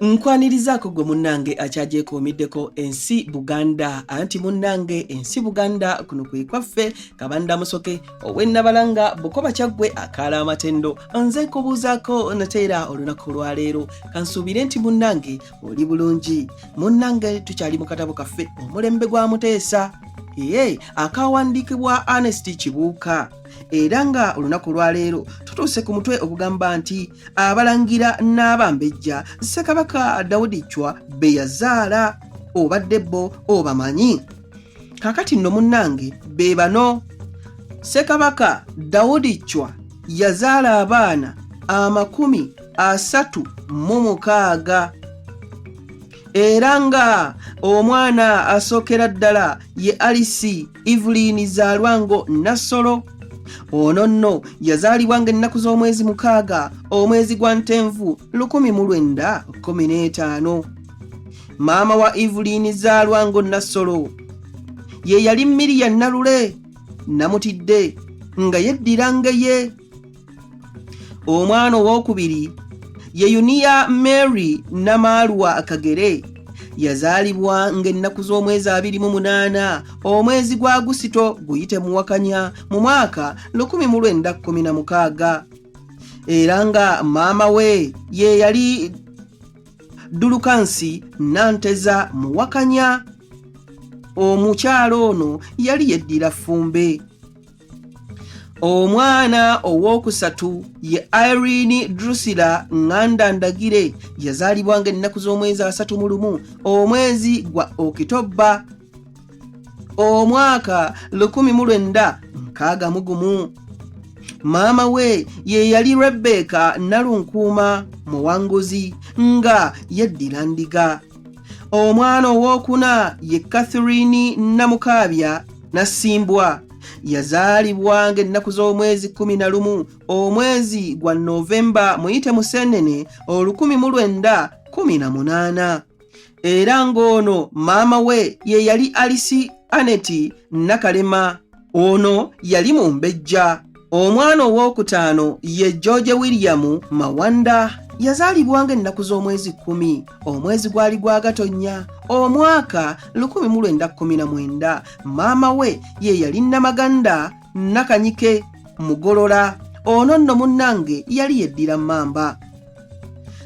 Nkwanirizaako gwe munnange akyagyekuumiddeko ensi Buganda anti munnange ensi Buganda kuno kwe kwaffe Kabanda Musoke ow'Ennabalanga Bukoba Kyaggwe akaala amatendo nze nkubuuzaako nateera olunaku lwaleero kansuubire nti munnange oli bulungi munnange tukyali mu katabo kaffe omulembe gwa Muteesa akawandiikibwa Ernest Kibuuka era nga olunaku lwaleero tutuuse ku mutwe ogugamba nti abalangira n'abambejja Ssekabaka Daudi Chwa be yazaala obadde bo obamanyi kakati nno munnange be bano Ssekabaka Daudi Chwa yazaala abaana 36 era nga omwana asookera ddala ye Alice Evelyn Zalwango Nassolo ono nno yazaalibwa ng'ennaku z'omwezi 6 omwezi gwa Ntenvu 1915 maama wa Evelyn Zalwango Nassolo ye yali Miriam Nalule Namutidde nga yeddira ngeye omwana owokubiri ye Yunia Mary Namalwa Kagere yazaalibwa ng'ennaku z'omwezi 28 omwezi gwa Agusito guyite muwakanya mu mwaka 1916 era nga maama we ye yali Dulukansi Nanteza muwakanya omukyalo ono yali yeddira Ffumbe omwana owokusatu ye Irene Drusilla Nganda Ndagire yazaalibwa ng'ennaku z'omwezi 31 omwezi gwa Okitoba omwaka 1961 maama we ye yali Rebecca Nalunkuuma Muwanguzi nga yeddira Ndiga omwana owokuna ye Catherine Namukaabya Nasimbwa yazaalibwa ng'ennaku z'omwezi 11 omwezi gwa Novemba muyite Museenene 1918 era ng'ono maama we ye yali Alice Annette Nakalema ono yali Mumbejja omwana owokutaano ye George William Mawanda yazaalibwa ng'ennaku z'omwezi 10 omwezi gwali gwa Gatonnya omwaka 1919 maama we ye yali Namaganda Nakanyike Mugolola ono nno munnange yali yeddira Mamba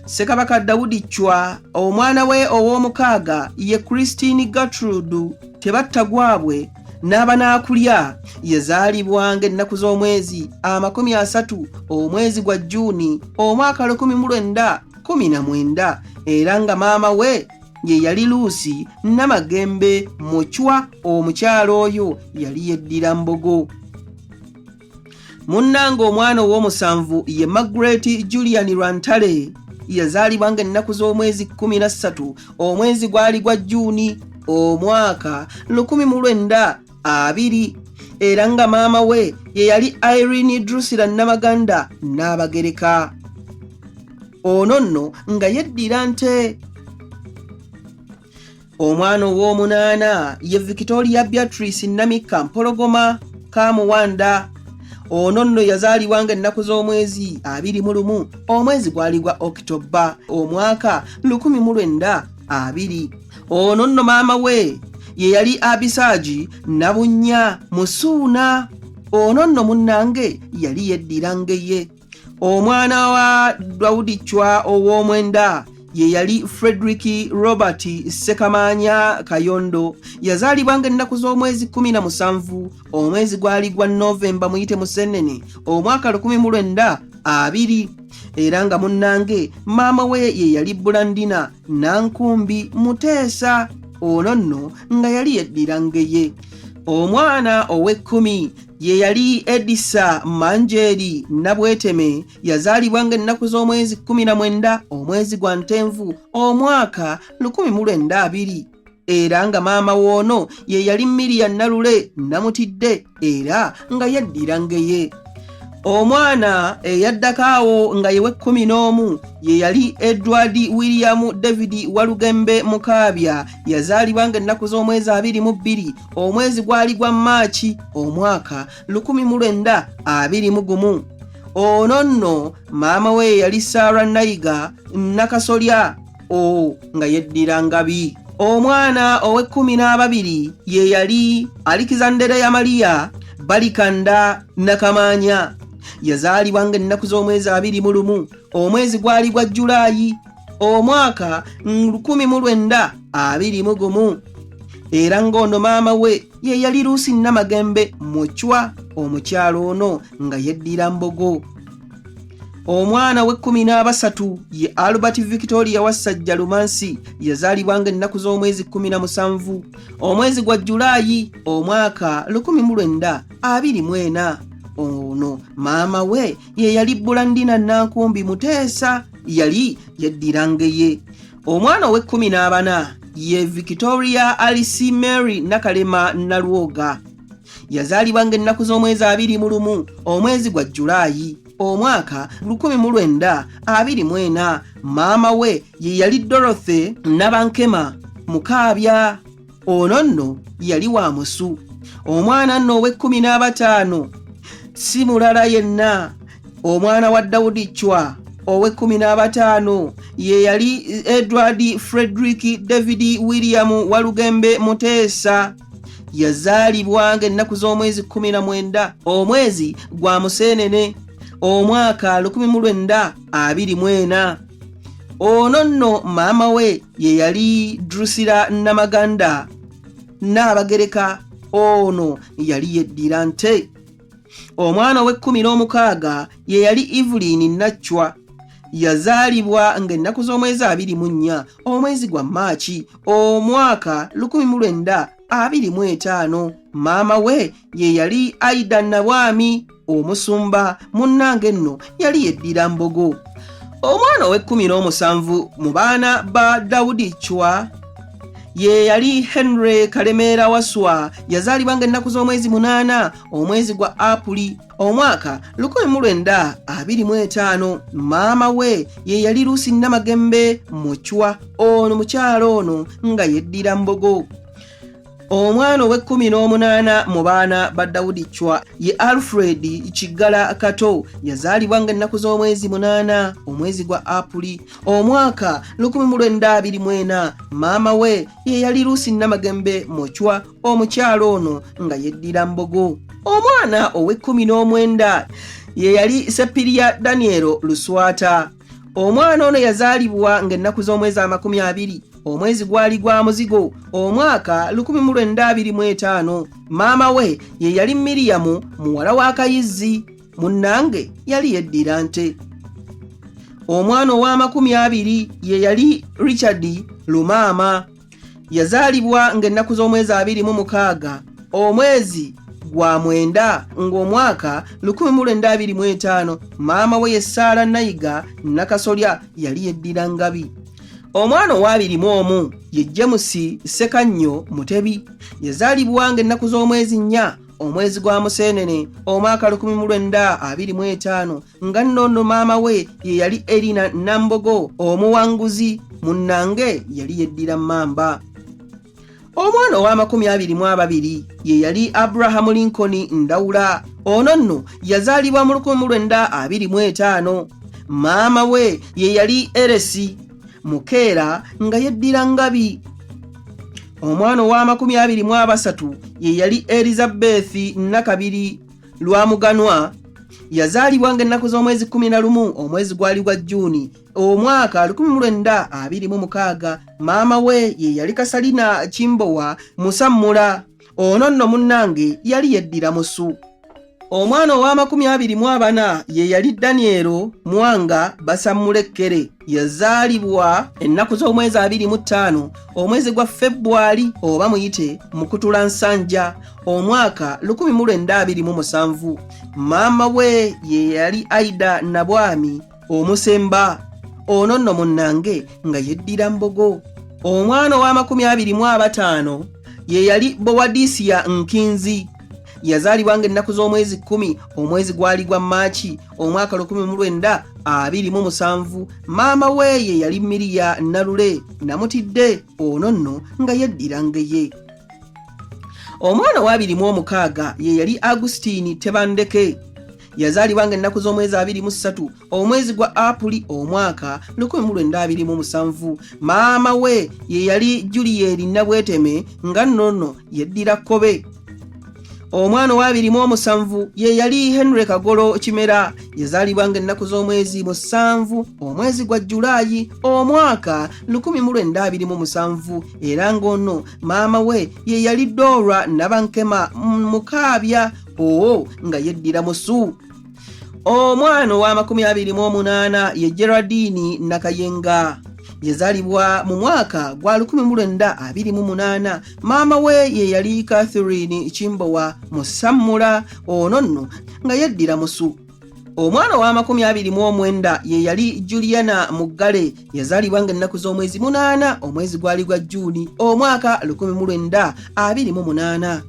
Ssekabaka Daudi Chwa omwana we ow'omukaaga ye Christine Gertrude Tebattagwabwe n'abanaakulya yazaalibwa ng'ennaku z'omwezi 30 omwezi gwa Juni omwaka 1919 era nga maama we ye yali Lucy Namagembe Muchwa omukyalo oyo yali yeddira Mbogo munnange omwana ow'omusanvu ye Margaret Julian Rwantale yazaalibwa ng'ennaku z'omwezi 13 omwezi gwali gwa Juni omwaka 1920 era nga maama we ye yali Irene Drusilla Namaganda Nabagereka ono nno nga yeddira Nte omwana ow'omunaana ye Victoria Beatrice Namika Mpologoma Kamuwanda ono nno yazaalibwa ng'ennaku z'omwezi 21 omwezi gwali gwa Okitoba omwaka 1920 ono nno maama we ye yali Abisaagi Nabunnya Musuuna ono nno munnange yali yeddira ngeye omwana wa Daudi Chwa ow'omwenda ye yali Frederick Robert Ssekamaanya Kayondo yazaalibwa ng'ennaku z'omwezi 17 omwezi gwali gwa Novemba muyite Museenene omwaka 1920 era nga munnange maama we ye yali Bulandina Nankumbi Muteesa ono nno nga yali yeddira ngeye omwana ow'ekkumi ye yali Edisa Manjeri Nabweteme yazaalibwa ng'ennaku z'omwezi 19 omwezi gwa Ntenvu omwaka 1920 era nga maama woono ye yali Miriam Nalule Namutidde era nga yeddira ngeye omwana eyaddakaawo nga ye w'e11 ye yali Edward William David Walugembe Mukaabya yazaalibwa ng'ennaku z'omwezi 22 omwezi gwali gwa Maachi omwaka 1921 ono nno maama we yali Sarah Nayiga Nakasolya O nga yeddira Ngabi. Omwana ow'e12 ye yali Alikizandera ya Maria Balikanda Nakamanya. Yazaalibwa ng'ennaku z'omwezi 21 omwezi gwali gwa Julaayi omwaka 1921 era ng'ono maama we ye yali Lucy Namagembe Muchwa omukyalo ono nga yeddira Mbogo. Omwana we13 ye Albert Victoria Wasajja Lumansi yazaalibwa ng'ennaku z'omwezi 17 omwezi gwa Julaayi omwaka 1924 ono maama we ye yali Bulandina Nankumbi Muteesa yali yeddira Ngeye. Omwana we14 ye Victoria Alice Mary Nakalema Nalwoga yazaalibwa ng'ennaku z'omwezi 21 omwezi gwa Julaayi omwaka 1924 maama we ye yali Dorothy Nabankema Mukaabya ono nno yali wa Musu. Omwana nno ow'e15 si mulala yenna omwana wa Daudi Chwa ow'e15 ye yali Edward Frederick David William Walugembe Muteesa yazaalibwa ng'ennaku z'omwezi 19 omwezi gwa Museenene omwaka 1924 ono nno maama we ye yali Drusilla Namaganda Naabagereka ono yali yeddira Nte. Omwana we16 ye yali Evelyn Nachwa yazaalibwa ng'ennaku z'omwezi 24 omwezi gwa Maachi omwaka 1925 maama we ye yali Aida Nabwami Omusumba munnange nno yali yeddira Mbogo. Omwana we17 mu baana ba Daudi Chwa ye yali Henry Kalemera Waswa yazaalibwa ng'ennaku z'omwezi 8 omwezi gwa Apuli omwaka 1925 maama we ye yali Lucy Namagembe Muchwa ono mukyalo ono nga yeddira Mbogo. Omwana we18 mu baana ba Daudi Chwa ye Alfred Kigala Kato yazaalibwa ng'ennaku z'omwezi 8 omwezi gwa Apuli omwaka 1924 maama we ye yali Lucy Namagembe Muchwa omukyalo ono nga yeddira Mbogo. Omwana ow'e19 ye yali Sepiria Daniel Luswata. Omwana ono yazaalibwa ng'ennaku z'omwezi 20 omwezi gwali gwa Muzigo omwaka 1925 maama we ye yali Miriam muwala wa Kayizzi munnange yali yeddira Nte. Omwana owa20 ye yali Richard Lumaama yazaalibwa ng'ennaku z'omwezi 26 omwezi gwa 9 ng'omwaka 1925 maama we ye Sara Nayiga Nakasolya yali yeddira Ngabi. Omwana owa21 ye James Sekannyo Mutebi yazaalibwa ng'ennaku z'omwezi 4 omwezi gwa Museenene omwaka 1925 nga nno maama we ye yali Erina Nambogo omuwanguzi munnange yali yeddira Mamba. Omwana owa22 ye yali Abraham Lincoln Ndawula ono nno yazaalibwa mu 1925 maama we ye yali Eresi Mukeera nga yeddira Ngabi. Omwana owa23 ye yali Elizabeth Nakabiri Lwamuganwa yazaalibwa ng'ennaku z'omwezi 11 omwezi gwali gwa Juni omwaka 1926 maama we ye yali Kasalina Kimbowa Musammula ono nno munnange yali yeddira Musu. Omwana owa24 ye yali Daniel Mwanga Basammulekere yazaalibwa ennaku z'omwezi 25 omwezi gwa February oba muyite Mukutula Nsanja omwaka 1927 maama we ye yali Aida Nabwami Omusemba ono nno munnange nga yeddira Mbogo. Omwana owa25 ye yali Bowadisia Nkinzi yazaalibwa ng'ennaku z'omwezi 10 omwezi gwali gwa Maachi omwaka 1927 maama we ye yali Miria Nalule Namutidde ono nno nga yeddira Ngeye. Omwana owa26 ye yali Agustine Tebandeke yazaalibwa ng'ennaku z'omwezi 23 omwezi gwa Apuli omwaka 1927. maama we ye yali Juliet Nabweteme nga nnono yeddira Kkobe. omwana wa 27 ye yali Henry Kagolo Kimera yazaalibwa ng'ennaku z'omwezi 7 omwezi gwa Julayi omwaka 1927 era ng'ono maama we ye yali Dora Nabankema Mukaabya nga yeddira Musu. omwana wa 28 ye Geraldine Nakayenga yazaalibwa mu mwaka gwa 1928. maama we ye yali Catherine Chimbowa Musamula nno nga yeddira Musu. omwana wa 29 ye yali Juliana Mugale yazaalibwa ng'ennaku z'omwezi 8 omwezi gwali gwa Juni omwaka 1928.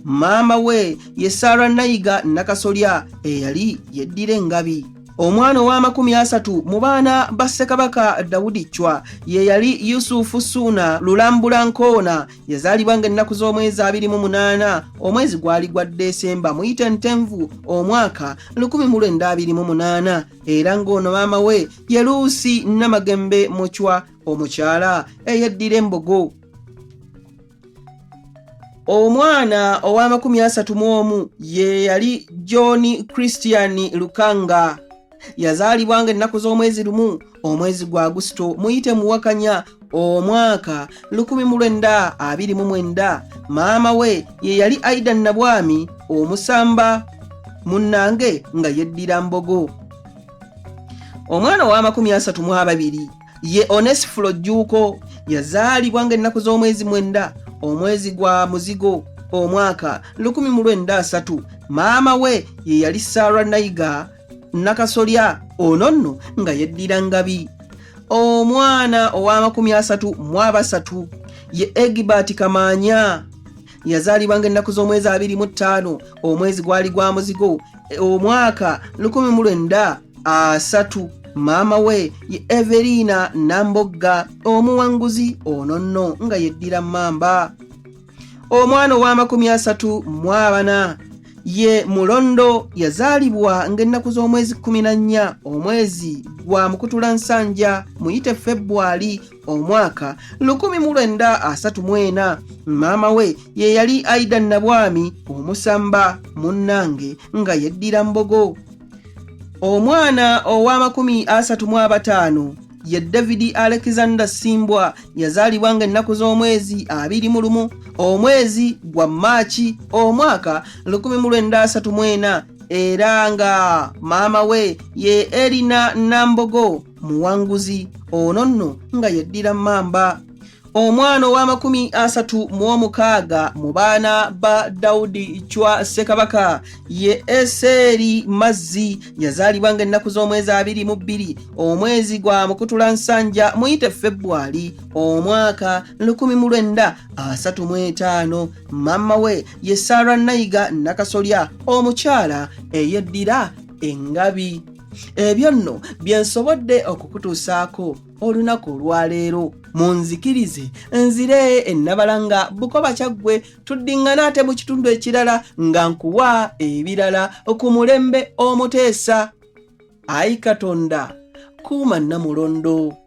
maama we ye Sarah Nayiga Nakasolya eyali yeddira Engabi. omwana wa 30 mu baana ba Ssekabaka Daudi Chwa ye yali Yusufu Suna Lulambula Nkoona yazaalibwa ng'ennaku z'omwezi 28 omwezi gwali gwa Desemba muyite Ntenvu omwaka 1928 era ng'ono maama we ye Luusi Namagembe Muchwa omukyala eyeddira Embogo. omwana owa 31 ye yali John Christian Lukanga yazaalibwa ng'ennaku z'omwezi 1 omwezi gwa Agusto muyite Muwakanya omwaka 1929. maama we ye yali Aida Nabwami Omusamba munnange nga yeddira Mbogo. omwana wa 32 ye Onesifolo Jjuuko yazaalibwa ng'ennaku z'omwezi 9 omwezi gwa Muzigo omwaka 1903. maama we ye yali Sarah Nayiga Nakasolya nno nga yeddira Ngabi. omwana owa 33 ye Egibert Kamanya yazaalibwa ng'ennaku z'omwezi 25 omwezi gwali gwa Muzigo omwaka 1903. maama we ye Everina Nambogga omuwanguzi nno nga yeddira Mamba. omwana owa 34 ye Mulondo yazaalibwa ng'ennaku z'omwezi 14 omwezi gwa Mukutulansanja muyite February omwaka 1934. maama we ye yali Aida Nabwami Omusamba munnange nga yeddira Mbogo. omwana owa 35 ye David Alexander Simbwa yazaalibwa ng'ennaku z'omwezi 21 omwezi gwa Maachi omwaka 1934 era nga maama we ye Erina Nambogo muwanguzi nno nga yeddira Mamba. omwana wa 36 mu baana ba Daudi Chwa Ssekabaka ye Eseri Mazzi yazaalibwa ng'ennaku z'omwezi 22 omwezi gwa Mukutulansanja muyite February omwaka 1935. maama we ye Sarah Nayiga Nakasolya omukyala eyeddira Engabi. ebyo nno byensobodde okukutuusaako olunaku olwaleero. munzikirize nzire ennabalanga Bukoba Kyaggwe tuddingana ate mu kitundu ekirala nga nkuwa ebirala ku mulembe omuteesa. Ayi Katonda kuuma Namulondo.